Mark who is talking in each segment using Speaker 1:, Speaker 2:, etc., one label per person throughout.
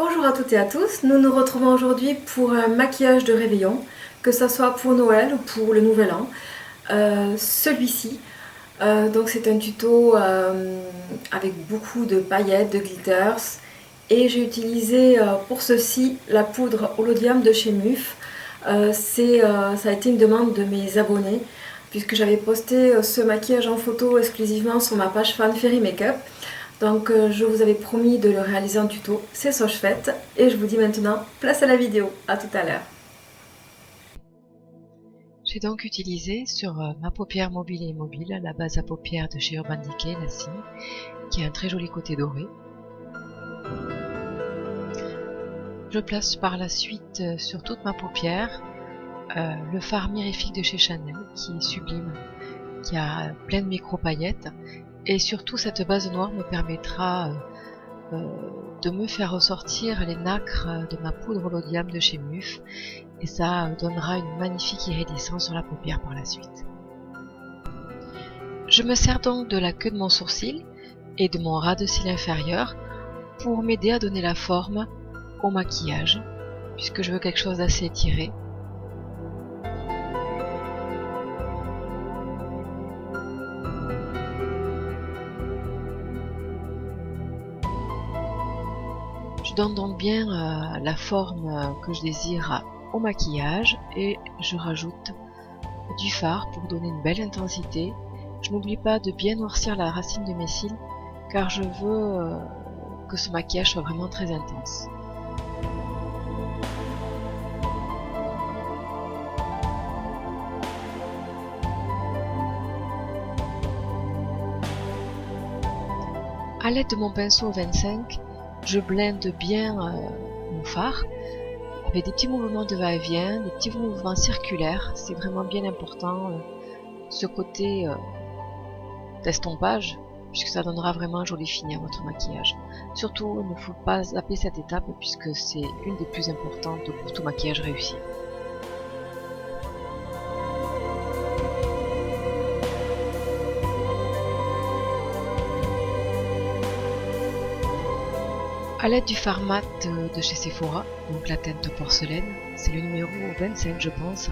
Speaker 1: Bonjour à toutes et à tous, nous nous retrouvons aujourd'hui pour un maquillage de réveillon, que ce soit pour Noël ou pour le Nouvel An. Celui-ci, donc c'est un tuto avec beaucoup de paillettes, de glitters, et j'ai utilisé pour ceci la poudre Holodium de chez MUF. Ça a été une demande de mes abonnés, puisque j'avais posté ce maquillage en photo exclusivement sur ma page fan Fairy Makeup. Donc je vous avais promis de le réaliser en tuto, c'est chose faite et je vous dis maintenant place à la vidéo, à tout à l'heure.
Speaker 2: J'ai donc utilisé sur ma paupière mobile et immobile la base à paupières de chez Urban Decay, la Cime, qui a un très joli côté doré. Je place par la suite sur toute ma paupière le fard mirifique de chez Chanel, qui est sublime, qui a plein de micro paillettes. Et surtout, cette base noire me permettra de me faire ressortir les nacres de ma poudre Holodium de chez MUF. Et ça donnera une magnifique iridescence sur la paupière par la suite. Je me sers donc de la queue de mon sourcil et de mon ras de cils inférieur pour m'aider à donner la forme au maquillage, puisque je veux quelque chose d'assez étiré. Je donne donc bien la forme que je désire au maquillage et je rajoute du fard pour donner une belle intensité. Je n'oublie pas de bien noircir la racine de mes cils car je veux que ce maquillage soit vraiment très intense. A l'aide de mon pinceau 25, je blende bien mon fard avec des petits mouvements de va-et-vient, des petits mouvements circulaires. C'est vraiment bien important ce côté d'estompage, puisque ça donnera vraiment un joli fini à votre maquillage. Surtout, il ne faut pas zapper cette étape puisque c'est une des plus importantes pour tout maquillage réussi. A l'aide du fard mat de chez Sephora, donc la teinte de porcelaine, c'est le numéro 25 je pense,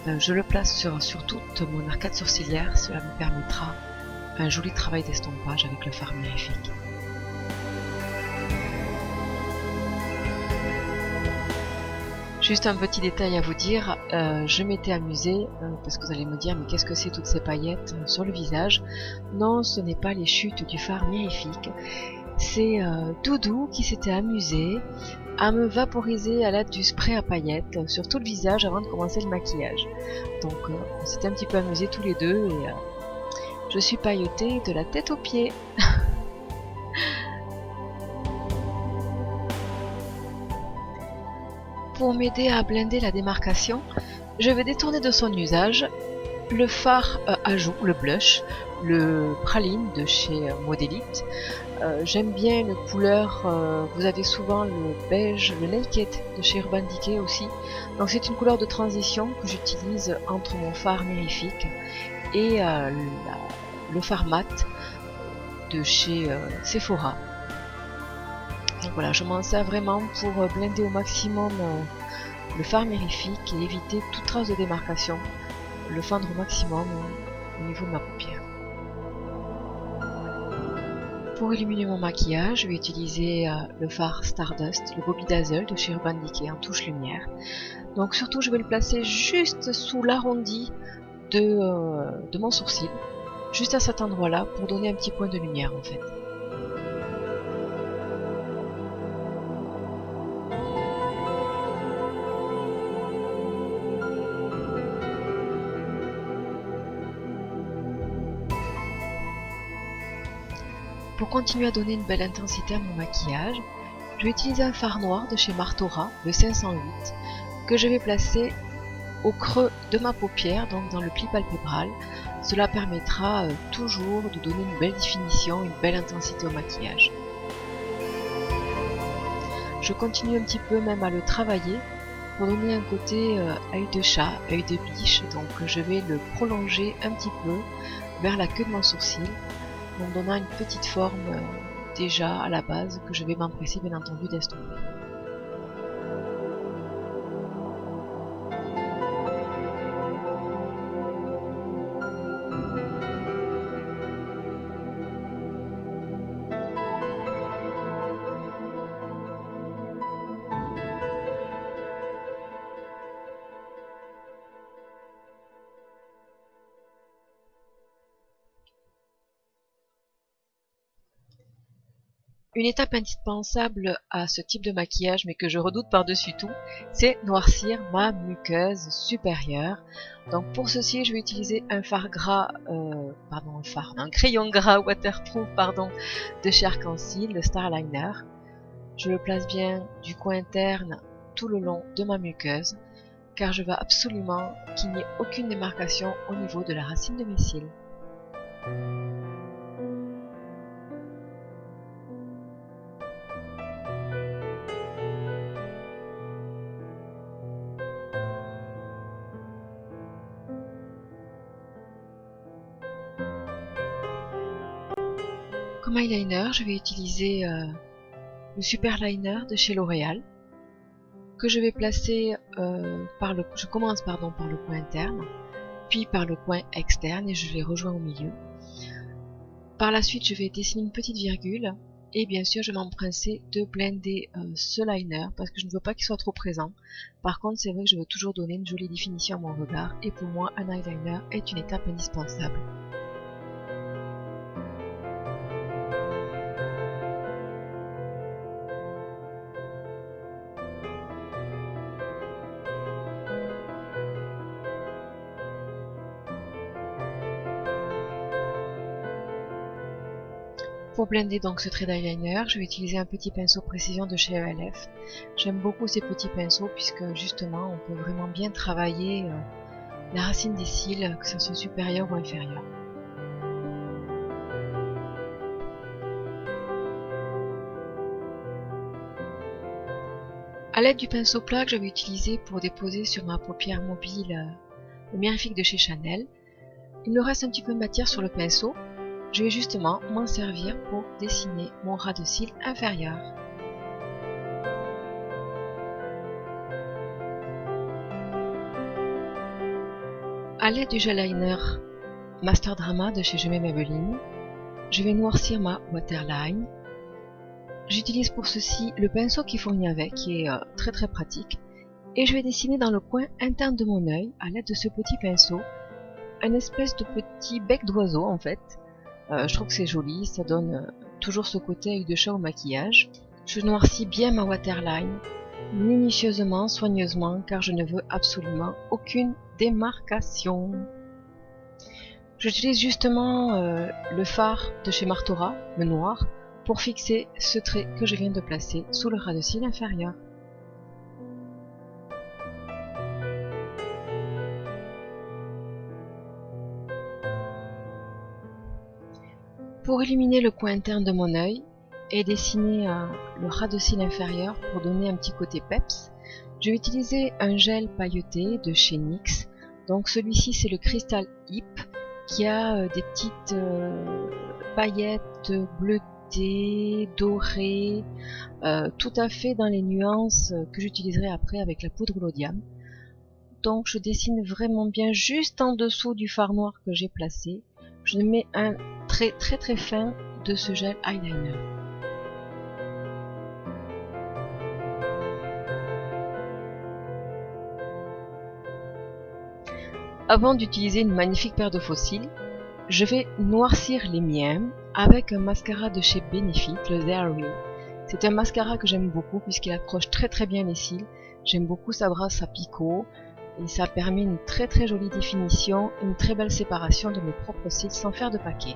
Speaker 2: je le place sur toute mon arcade sourcilière, cela me permettra un joli travail d'estompage avec le fard mirifique. Juste un petit détail à vous dire, je m'étais amusée, parce que vous allez me dire mais qu'est-ce que c'est toutes ces paillettes sur le visage? Non, ce n'est pas les chutes du fard mirifique. C'est Doudou qui s'était amusé à me vaporiser à l'aide du spray à paillettes sur tout le visage avant de commencer le maquillage. Donc on s'était un petit peu amusés tous les deux et je suis pailletée de la tête aux pieds. Pour m'aider à blender la démarcation, je vais détourner de son usage le fard à joues, le blush, le praline de chez Modélite. J'aime bien une couleur, vous avez souvent le beige, le naked de chez Urban Decay aussi. Donc c'est une couleur de transition que j'utilise entre mon fard mirifique et le fard mat de chez Sephora. Donc voilà, je m'en sers vraiment pour blender au maximum le fard mirifique et éviter toute trace de démarcation, le fendre au maximum au niveau de ma paupière. Pour illuminer mon maquillage, je vais utiliser le fard Stardust, le Bobby Dazzle de chez Urban Decay en touche lumière. Donc surtout je vais le placer juste sous l'arrondi de mon sourcil, juste à cet endroit là pour donner un petit point de lumière en fait. Pour continuer à donner une belle intensité à mon maquillage, je vais utiliser un fard noir de chez Martora, le 508, que je vais placer au creux de ma paupière, donc dans le pli palpébral. Cela permettra toujours de donner une belle définition, une belle intensité au maquillage. Je continue un petit peu même à le travailler pour donner un côté œil de chat, œil de biche, donc je vais le prolonger un petit peu vers la queue de mon sourcil, en donnant une petite forme déjà à la base que je vais m'empresser bien entendu d'estomper. Une étape indispensable à ce type de maquillage, mais que je redoute par-dessus tout, c'est noircir ma muqueuse supérieure. Donc pour ceci, je vais utiliser un un crayon gras waterproof, de chez Arc-en-Ciel, le Starliner. Je le place bien du coin interne tout le long de ma muqueuse, car je veux absolument qu'il n'y ait aucune démarcation au niveau de la racine de mes cils. Comme eyeliner, je vais utiliser le Super Liner de chez L'Oréal, que je vais placer je commence par le coin interne, puis par le coin externe et je les rejoins au milieu. Par la suite, je vais dessiner une petite virgule et bien sûr, je vais m'empresser de blender ce liner parce que je ne veux pas qu'il soit trop présent. Par contre, c'est vrai que je veux toujours donner une jolie définition à mon regard et pour moi, un eyeliner est une étape indispensable. Pour blender donc ce trait d'eyeliner, je vais utiliser un petit pinceau précision de chez ELF. J'aime beaucoup ces petits pinceaux puisque justement on peut vraiment bien travailler la racine des cils, que ce soit supérieur ou inférieur. A l'aide du pinceau plat que je vais utiliser pour déposer sur ma paupière mobile le Mirifique de chez Chanel, il me reste un petit peu de matière sur le pinceau. Je vais justement m'en servir pour dessiner mon ras de cils inférieur. A l'aide du gel liner Master Drama de chez Je m'aime Maybelline, je vais noircir ma waterline. J'utilise pour ceci le pinceau qui fournit avec, qui est très pratique. Et je vais dessiner dans le coin interne de mon œil, à l'aide de ce petit pinceau, une espèce de petit bec d'oiseau en fait. Je trouve que c'est joli, ça donne toujours ce côté œil de chat au maquillage. Je noircis bien ma waterline, minutieusement, soigneusement, car je ne veux absolument aucune démarcation. J'utilise justement le fard de chez Martora, le noir, pour fixer ce trait que je viens de placer sous le ras de cils inférieur. Pour éliminer le coin interne de mon œil et dessiner le ras de cils inférieur pour donner un petit côté peps, je vais utiliser un gel pailleté de chez NYX. Donc celui-ci c'est le Crystal Hip qui a des petites paillettes bleutées, dorées, tout à fait dans les nuances que j'utiliserai après avec la poudre Laudium. Donc je dessine vraiment bien juste en dessous du fard noir que j'ai placé. Je mets un trait très fin de ce gel eyeliner. Avant d'utiliser une magnifique paire de faux cils, je vais noircir les miens avec un mascara de chez Benefit, le There Real. C'est un mascara que j'aime beaucoup puisqu'il accroche très bien les cils. J'aime beaucoup sa brosse à picot et ça permet une très jolie définition, une très belle séparation de mes propres cils sans faire de paquet.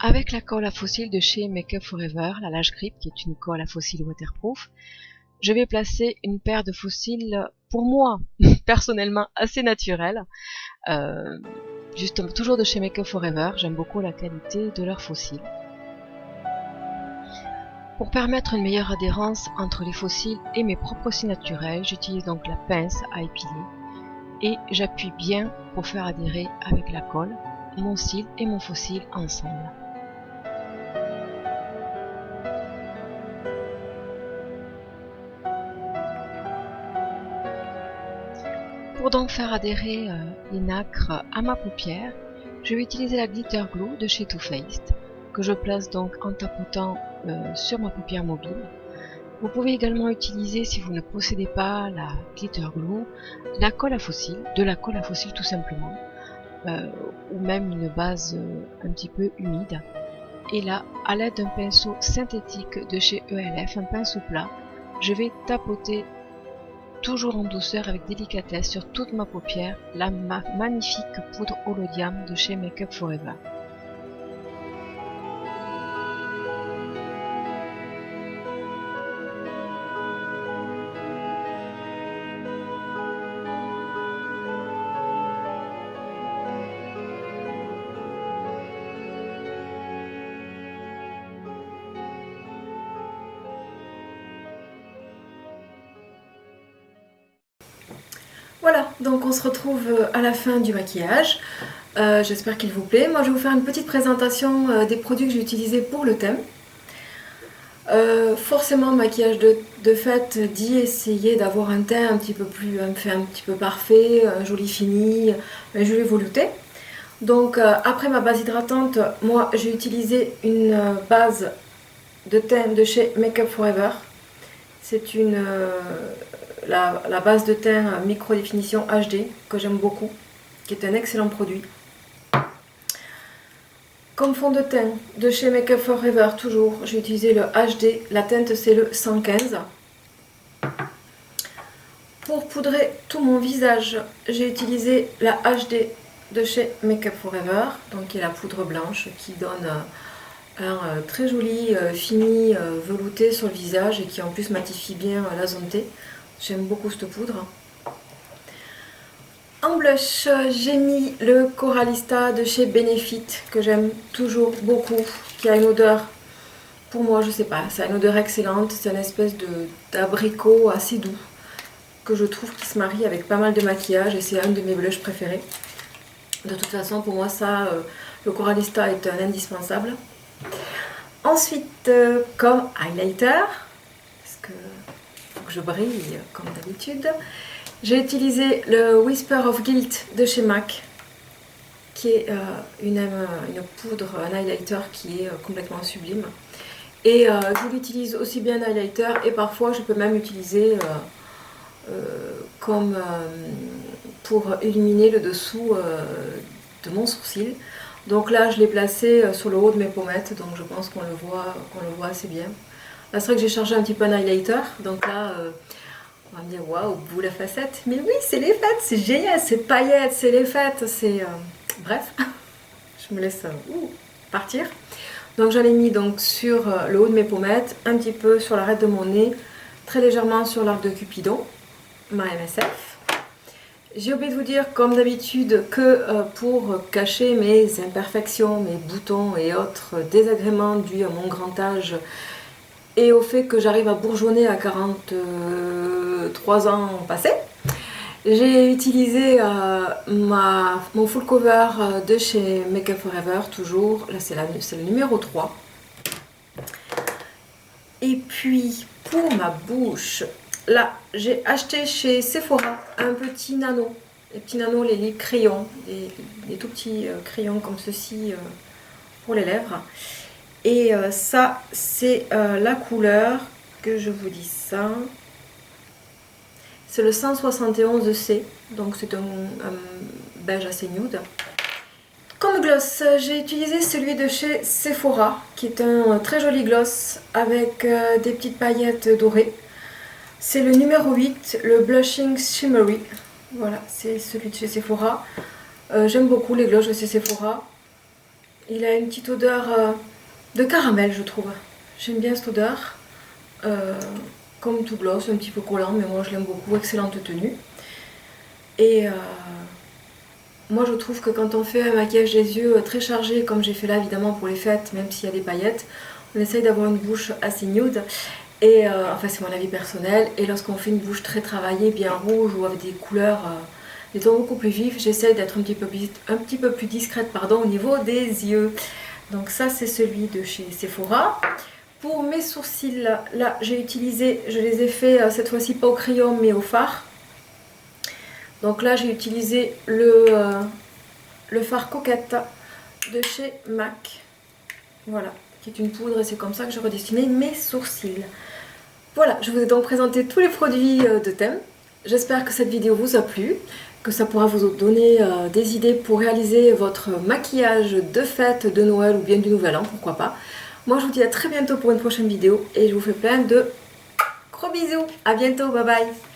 Speaker 2: Avec la colle à fossiles de chez Make Up For Ever, la Lash Grip, qui est une colle à fossiles waterproof, je vais placer une paire de fossiles, pour moi, personnellement, assez naturelle. Justement, toujours de chez Make Up For Ever, j'aime beaucoup la qualité de leurs fossiles. Pour permettre une meilleure adhérence entre les fossiles et mes propres cils naturels, j'utilise donc la pince à épiler et j'appuie bien pour faire adhérer avec la colle mon cil et mon fossile ensemble. Pour donc faire adhérer les nacres à ma paupière, je vais utiliser la Glitter Glue de chez Too Faced, que je place donc en tapotant sur ma paupière mobile. Vous pouvez également utiliser, si vous ne possédez pas la Glitter Glue, la colle à fossiles, de la colle à fossiles tout simplement, ou même une base un petit peu humide. Et là, à l'aide d'un pinceau synthétique de chez ELF, un pinceau plat, je vais tapoter toujours en douceur avec délicatesse sur toute ma paupière la magnifique poudre Holodiam de chez Make Up For Ever.
Speaker 1: Voilà, donc on se retrouve à la fin du maquillage. J'espère qu'il vous plaît. Moi je vais vous faire une petite présentation des produits que j'ai utilisés pour le thème. Forcément, le maquillage de fête dit essayer d'avoir un teint un petit peu plus, un petit peu parfait, joli fini, joli velouté. Donc après ma base hydratante, moi j'ai utilisé une base de teint de chez Make Up For Ever. C'est la base de teint micro définition HD que j'aime beaucoup, qui est un excellent produit. Comme fond de teint de chez Make Up For Ever, toujours, j'ai utilisé le HD, la teinte c'est le 115. Pour poudrer tout mon visage, j'ai utilisé la HD de chez Make Up For Ever, donc qui est la poudre blanche qui donne un très joli fini velouté sur le visage et qui en plus matifie bien la zone T. J'aime beaucoup cette poudre. En blush, j'ai mis le Coralista de chez Benefit, que j'aime toujours beaucoup, qui a une odeur, pour moi je sais pas, ça a une odeur excellente, c'est une espèce d'abricot assez doux, que je trouve qui se marie avec pas mal de maquillage et c'est un de mes blushs préférés. De toute façon pour moi ça, le Coralista est un indispensable. Ensuite, comme highlighter, parce que faut que je brille comme d'habitude, j'ai utilisé le Whisper of Guilt de chez MAC, qui est une poudre, un highlighter qui est complètement sublime. Et je l'utilise aussi bien en highlighter et parfois je peux même utiliser comme pour illuminer le dessous de mon sourcil. Donc là je l'ai placé sur le haut de mes pommettes, donc je pense qu'on le voit assez bien. Là c'est vrai que j'ai chargé un petit peu un highlighter, donc là on va me dire waouh, boule à facettes. Mais oui, c'est les fêtes, c'est génial, c'est paillettes, c'est les fêtes, c'est. Bref, je me laisse partir. Donc j'en ai mis donc sur le haut de mes pommettes, un petit peu sur l'arête de mon nez, très légèrement sur l'arc de Cupidon, ma MSF. J'ai oublié de vous dire, comme d'habitude, que pour cacher mes imperfections, mes boutons et autres désagréments dus à mon grand âge, et au fait que j'arrive à bourgeonner à 43 ans passés, j'ai utilisé mon full cover de chez Make Up For Ever, toujours, là c'est le numéro 3. Et puis pour ma bouche, là j'ai acheté chez Sephora un petit nano, les petits nanos, les crayons, les tout petits crayons comme ceci pour les lèvres. Et ça, c'est la couleur, que je vous dis ça, c'est le 171C, donc c'est un beige assez nude. Comme gloss, j'ai utilisé celui de chez Sephora, qui est un très joli gloss avec des petites paillettes dorées. C'est le numéro 8, le Blushing Shimmery. Voilà, c'est celui de chez Sephora. J'aime beaucoup les glosses de chez Sephora. Il a une petite odeur de caramel, je trouve. J'aime bien cette odeur. Comme tout gloss, un petit peu collant, mais moi je l'aime beaucoup. Excellente tenue. Et moi je trouve que quand on fait un maquillage des yeux très chargé, comme j'ai fait là évidemment pour les fêtes, même s'il y a des paillettes, on essaye d'avoir une bouche assez nude. Et enfin c'est mon avis personnel. Et lorsqu'on fait une bouche très travaillée, bien rouge ou avec des couleurs, des tons beaucoup plus vifs, j'essaye d'être un petit peu plus discrète pardon, au niveau des yeux. Donc ça c'est celui de chez Sephora. Pour mes sourcils, là j'ai utilisé, je les ai fait cette fois-ci pas au crayon mais au fard. Donc là j'ai utilisé le fard Coquette de chez MAC. Voilà, qui est une poudre et c'est comme ça que je redessinais mes sourcils. Voilà, je vous ai donc présenté tous les produits de thème. J'espère que cette vidéo vous a plu, que ça pourra vous donner des idées pour réaliser votre maquillage de fête, de Noël ou bien du Nouvel An, pourquoi pas. Moi je vous dis à très bientôt pour une prochaine vidéo et je vous fais plein de gros bisous. À bientôt, bye bye.